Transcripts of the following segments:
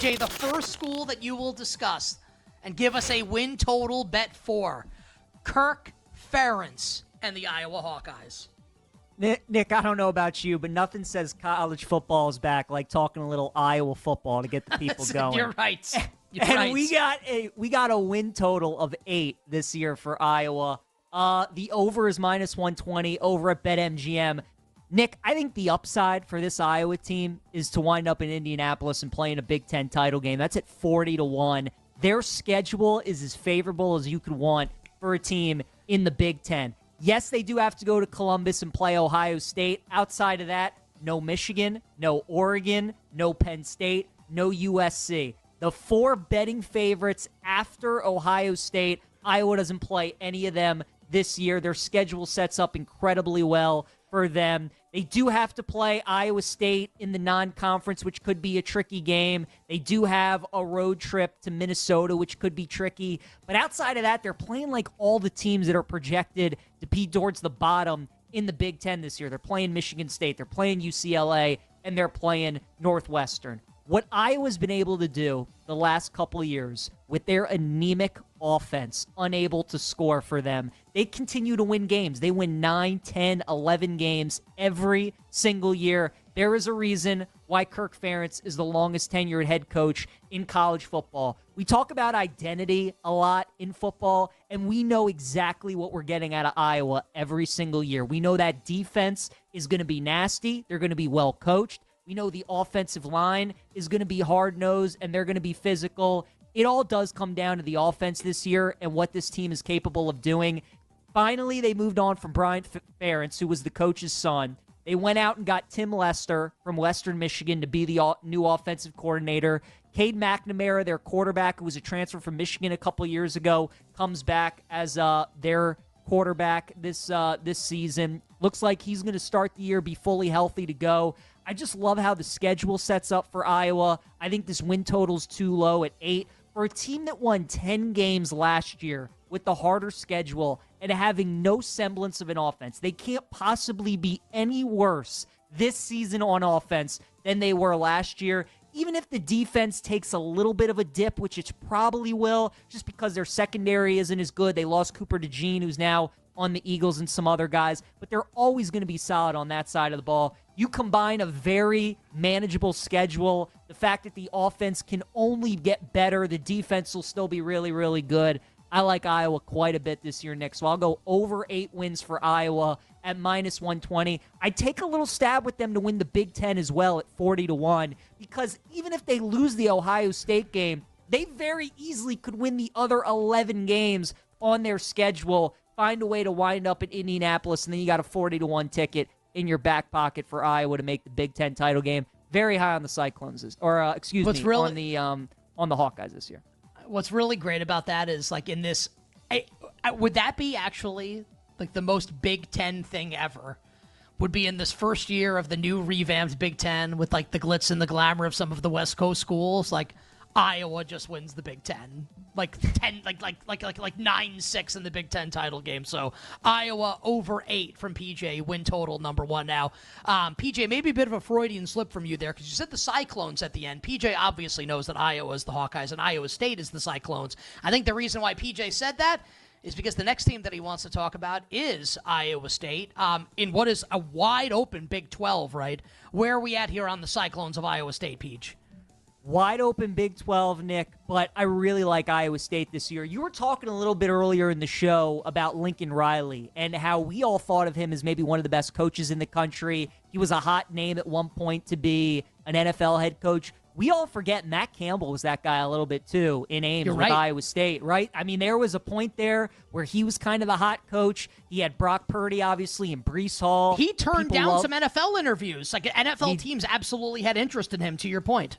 PJ, the first school that you will discuss and give us a win total bet for, Kirk Ferentz and the Iowa Hawkeyes. Nick, I don't know about you, but nothing says college football is back like talking a little Iowa football to get the people going. You're right. We got a win total of 8 this year for Iowa. The over is -120 over at BetMGM. Nick, I think the upside for this Iowa team is to wind up in Indianapolis and play in a Big Ten title game. That's at 40-1. Their schedule is as favorable as you could want for a team in the Big Ten. Yes, they do have to go to Columbus and play Ohio State. Outside of that, no Michigan, no Oregon, no Penn State, no USC. The 4 betting favorites after Ohio State, Iowa doesn't play any of them this year. Their schedule sets up incredibly well for them. They do have to play Iowa State in the non-conference, which could be a tricky game. They do have a road trip to Minnesota, which could be tricky. But outside of that, they're playing like all the teams that are projected to be towards the bottom in the Big Ten this year. They're playing Michigan State, they're playing UCLA, and they're playing Northwestern. What Iowa's been able to do the last couple of years with their anemic offense, unable to score for them, they continue to win games. They win 9, 10, 11 games every single year. There is a reason why Kirk Ferentz is the longest tenured head coach in college football. We talk about identity a lot in football, and we know exactly what we're getting out of Iowa every single year. We know that defense is going to be nasty. They're going to be well coached. We know the offensive line is going to be hard-nosed, and they're going to be physical. It all does come down to the offense this year and what this team is capable of doing. Finally, they moved on from Brian Ferentz, who was the coach's son. They went out and got Tim Lester from Western Michigan to be the new offensive coordinator. Cade McNamara, their quarterback, who was a transfer from Michigan a couple years ago, comes back as their quarterback this season. Looks like he's going to start the year, be fully healthy to go. I just love how the schedule sets up for Iowa. I think this win total's too low at 8. For a team that won 10 games last year with the harder schedule and having no semblance of an offense, they can't possibly be any worse this season on offense than they were last year. Even if the defense takes a little bit of a dip, which it probably will, just because their secondary isn't as good. They lost Cooper DeJean, who's now on the Eagles, and some other guys, but they're always going to be solid on that side of the ball. You combine a very manageable schedule, the fact that the offense can only get better, the defense will still be really, really good. I like Iowa quite a bit this year, Nick, so I'll go over 8 wins for Iowa at -120. I take a little stab with them to win the Big Ten as well at 40-1, because even if they lose the Ohio State game, they very easily could win the other 11 games on their schedule, find a way to wind up in Indianapolis, and then you got a 40-1 ticket in your back pocket for Iowa to make the Big Ten title game. Very high on the Cyclones, on the Hawkeyes this year. What's really great about that is, like, in this, would that be actually like the most Big Ten thing ever? Would be in this first year of the new revamped Big Ten with like the glitz and the glamour of some of the West Coast schools, like Iowa just wins the Big Ten, like 9-6 in the Big Ten title game. So Iowa over 8 from PJ, win total number 1 now. PJ, maybe a bit of a Freudian slip from you there, because you said the Cyclones at the end. PJ obviously knows that Iowa is the Hawkeyes and Iowa State is the Cyclones. I think the reason why PJ said that is because the next team that he wants to talk about is Iowa State, in what is a wide open Big 12, right? Where are we at here on the Cyclones of Iowa State, Peach? Wide open Big 12, Nick, but I really like Iowa State this year. You were talking a little bit earlier in the show about Lincoln Riley and how we all thought of him as maybe one of the best coaches in the country. He was a hot name at one point to be an NFL head coach. We all forget Matt Campbell was that guy a little bit too in Ames with Iowa State, right? I mean, there was a point there where he was kind of the hot coach. He had Brock Purdy, obviously, and Breece Hall. He turned down some NFL interviews. Like, NFL teams absolutely had interest in him, to your point.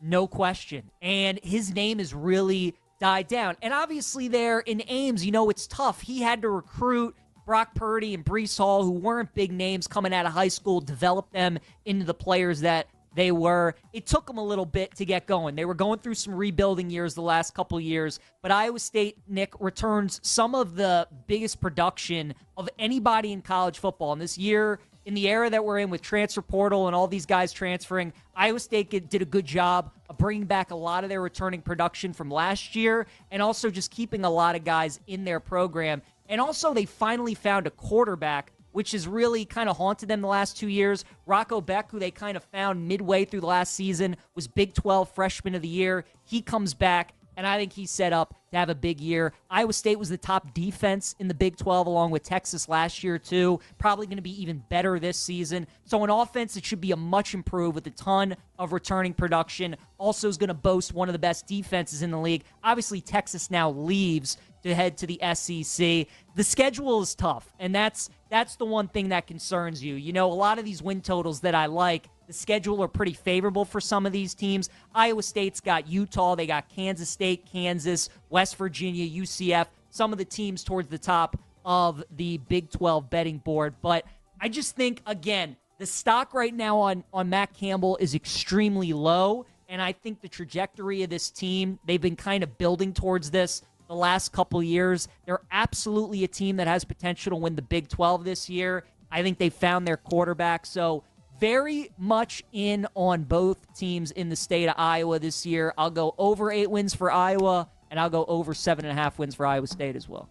No question. And his name has really died down. And obviously there in Ames, you know, it's tough. He had to recruit Brock Purdy and Breece Hall, who weren't big names coming out of high school, develop them into the players that they were. It took them a little bit to get going. They were going through some rebuilding years the last couple years, but Iowa State, Nick, returns some of the biggest production of anybody in college football. And this year in the era that we're in with transfer portal and all these guys transferring, Iowa State did a good job of bringing back a lot of their returning production from last year and also just keeping a lot of guys in their program. And also they finally found a quarterback, which has really kind of haunted them the last 2 years. Rocco Beck, who they kind of found midway through the last season, was Big 12 Freshman of the Year. He comes back, and I think he's set up to have a big year. Iowa State was the top defense in the Big 12 along with Texas last year, too. Probably going to be even better this season. So on offense, it should be a much improved with a ton of returning production. Also is going to boast one of the best defenses in the league. Obviously, Texas now leaves to head to the SEC. The schedule is tough, and that's the one thing that concerns you. You know, a lot of these win totals that I like, the schedule are pretty favorable for some of these teams. Iowa State's got Utah, they got Kansas State, Kansas, West Virginia, UCF, some of the teams towards the top of the Big 12 betting board. But I just think, again, the stock right now on Matt Campbell is extremely low, and I think the trajectory of this team, they've been kind of building towards this the last couple years. They're absolutely a team that has potential to win the Big 12 this year. I think they found their quarterback. So very much in on both teams in the state of Iowa this year. I'll go over 8 wins for Iowa, and I'll go over 7.5 wins for Iowa State as well.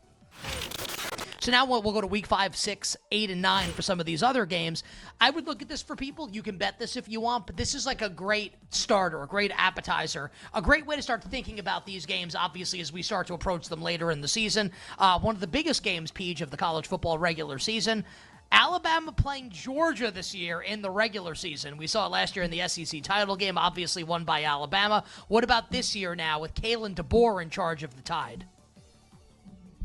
So now we'll go to week 5, 6, 8, and 9 for some of these other games. I would look at this for people. You can bet this if you want, but this is like a great starter, a great appetizer, a great way to start thinking about these games, obviously, as we start to approach them later in the season. One of the biggest games, Peach, of the college football regular season. Alabama playing Georgia this year in the regular season. We saw it last year in the SEC title game, obviously won by Alabama. What about this year now with Kalen DeBoer in charge of the Tide?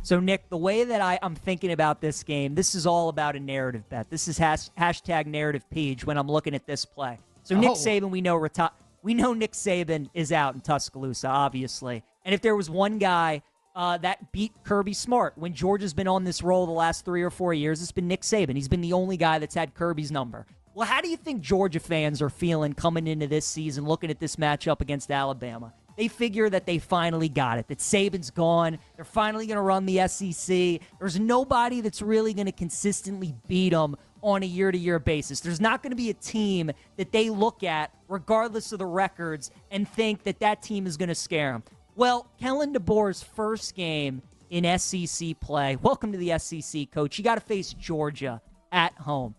So, Nick, the way that I'm thinking about this game, this is all about a narrative bet. This is hashtag narrative page when I'm looking at this play. So, Nick Saban, we know Nick Saban is out in Tuscaloosa, obviously. And if there was one guy that beat Kirby Smart when Georgia's been on this roll the last 3 or 4 years, it's been Nick Saban. He's been the only guy that's had Kirby's number. Well, how do you think Georgia fans are feeling coming into this season, looking at this matchup against Alabama? They figure that they finally got it, that Saban's gone. They're finally going to run the SEC. There's nobody that's really going to consistently beat them on a year-to-year basis. There's not going to be a team that they look at, regardless of the records, and think that that team is going to scare them. Well, Kellen DeBoer's first game in SEC play, welcome to the SEC, Coach. You got to face Georgia at home.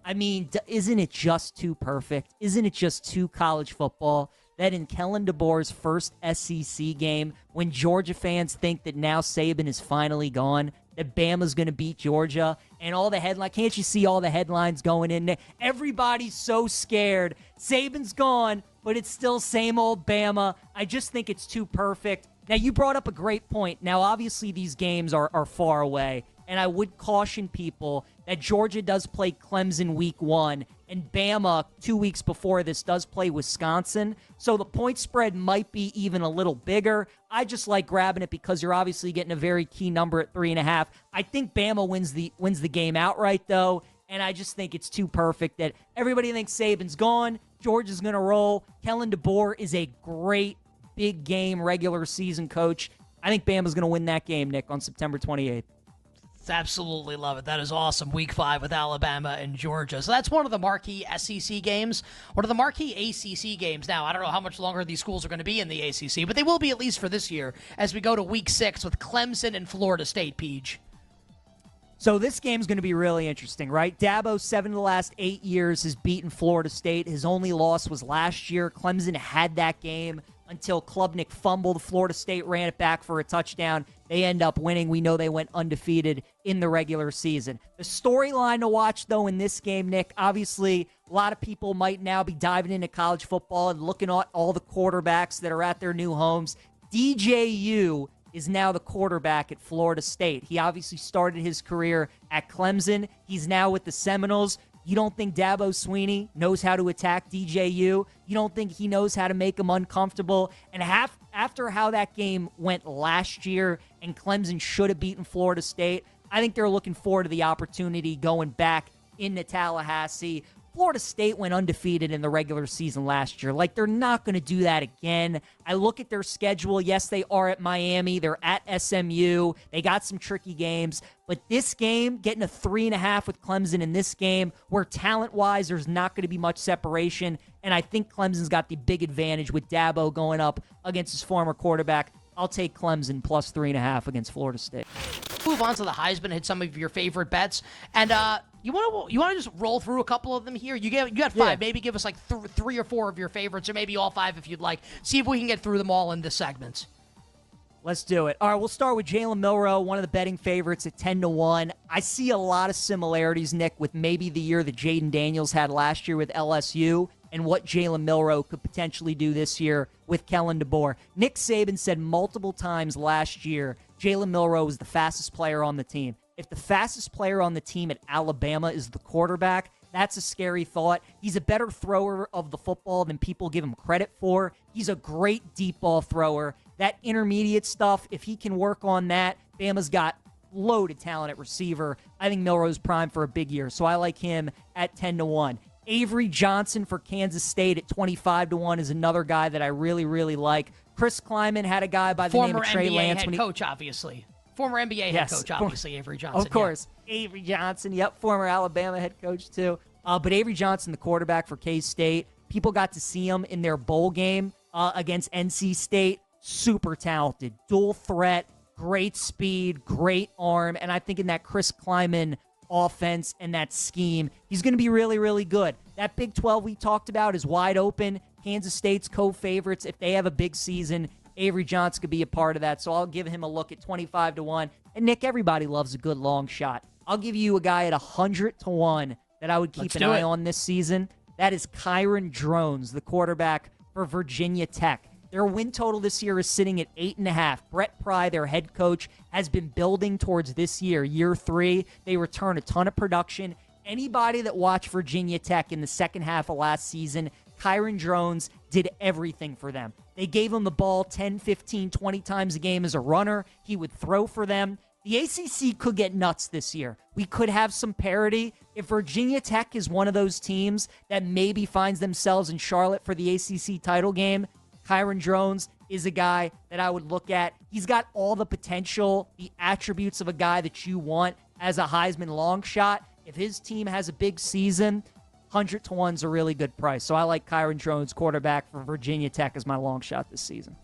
I mean, isn't it just too perfect? Isn't it just too college football that in Kellen DeBoer's first SEC game, when Georgia fans think that now Saban is finally gone, that Bama's going to beat Georgia, and all the headlines, can't you see all the headlines going in there? Everybody's so scared. Saban's gone, but it's still same old Bama. I just think it's too perfect. Now, you brought up a great point. Now, obviously, these games are far away, and I would caution people that Georgia does play Clemson week 1, and Bama 2 weeks before this does play Wisconsin. So the point spread might be even a little bigger. I just like grabbing it because you're obviously getting a very key number at 3.5. I think Bama wins the game outright, though, and I just think it's too perfect that everybody thinks Saban's gone, Georgia's going to roll. Kellen DeBoer is a great big game regular season coach. I think Bama's going to win that game, Nick, on September 28th. Absolutely love it. That is awesome. Week 5 with Alabama and Georgia. So that's one of the marquee SEC games. One of the marquee ACC games. Now, I don't know how much longer these schools are going to be in the ACC, but they will be at least for this year as we go to week 6 with Clemson and Florida State, Peach. So this game's going to be really interesting, right? Dabo, 7 of the last 8 years, has beaten Florida State. His only loss was last year. Clemson had that game until Klubnik fumbled. Florida State ran it back for a touchdown. They end up winning. We know they went undefeated in the regular season. The storyline to watch, though, in this game, Nick, obviously a lot of people might now be diving into college football and looking at all the quarterbacks that are at their new homes. DJU is now the quarterback at Florida State. He obviously started his career at Clemson. He's now with the Seminoles. You don't think Dabo Swinney knows how to attack DJU? You don't think he knows how to make them uncomfortable? And after how that game went last year and Clemson should have beaten Florida State, I think they're looking forward to the opportunity going back into Tallahassee. Florida State went undefeated in the regular season last year. Like, they're not going to do that again. I look at their schedule. Yes, they are at Miami. They're at SMU. They got some tricky games. But this game, getting a 3.5 with Clemson in this game, where talent-wise there's not going to be much separation, and I think Clemson's got the big advantage with Dabo going up against his former quarterback. I'll take Clemson plus 3.5 against Florida State. Move on to the Heisman. Hit some of your favorite bets, and you want to just roll through a couple of them here. You got 5. Yeah. Maybe give us like 3 or 4 of your favorites, or maybe all 5 if you'd like. See if we can get through them all in this segment. Let's do it. All right, we'll start with Jalen Milroe, one of the betting favorites at 10-1. I see a lot of similarities, Nick, with maybe the year that Jaden Daniels had last year with LSU and what Jalen Milroe could potentially do this year with Kellen DeBoer. Nick Saban said multiple times last year Jalen Milroe was the fastest player on the team. If the fastest player on the team at Alabama is the quarterback, that's a scary thought. He's a better thrower of the football than people give him credit for. He's a great deep ball thrower. That intermediate stuff, if he can work on that, Bama's got loaded talent at receiver. I think Milroe's primed for a big year, so I like him at 10-1. Avery Johnson for Kansas State at 25-1 is another guy that I really, really like. Chris Kleiman had a guy by the name of Trey Lance. Former NBA head coach, obviously. Former NBA head coach, obviously, Avery Johnson. Of course. Yeah. Avery Johnson, yep, former Alabama head coach, too. But Avery Johnson, the quarterback for K-State, people got to see him in their bowl game against NC State. Super talented, dual threat, great speed, great arm, and I think in that Chris Kleiman offense and that scheme, he's going to be really, really good. That Big 12 we talked about is wide open. Kansas State's co-favorites. If they have a big season, Avery Johnson could be a part of that, so I'll give him a look at 25-1. And Nick, everybody loves a good long shot. I'll give you a guy at 100-1 that I would keep an eye on this season. That is Kyron Drones, the quarterback for Virginia Tech. Their win total this year is sitting at 8.5. Brett Pry, their head coach, has been building towards this year, year 3. They return a ton of production. Anybody that watched Virginia Tech in the second half of last season, Kyron Drones did everything for them. They gave him the ball 10, 15, 20 times a game as a runner. He would throw for them. The ACC could get nuts this year. We could have some parity. If Virginia Tech is one of those teams that maybe finds themselves in Charlotte for the ACC title game, Kyron Drones is a guy that I would look at. He's got all the potential, the attributes of a guy that you want as a Heisman long shot. If his team has a big season, 100-1 is a really good price. So I like Kyron Drones, quarterback for Virginia Tech, as my long shot this season.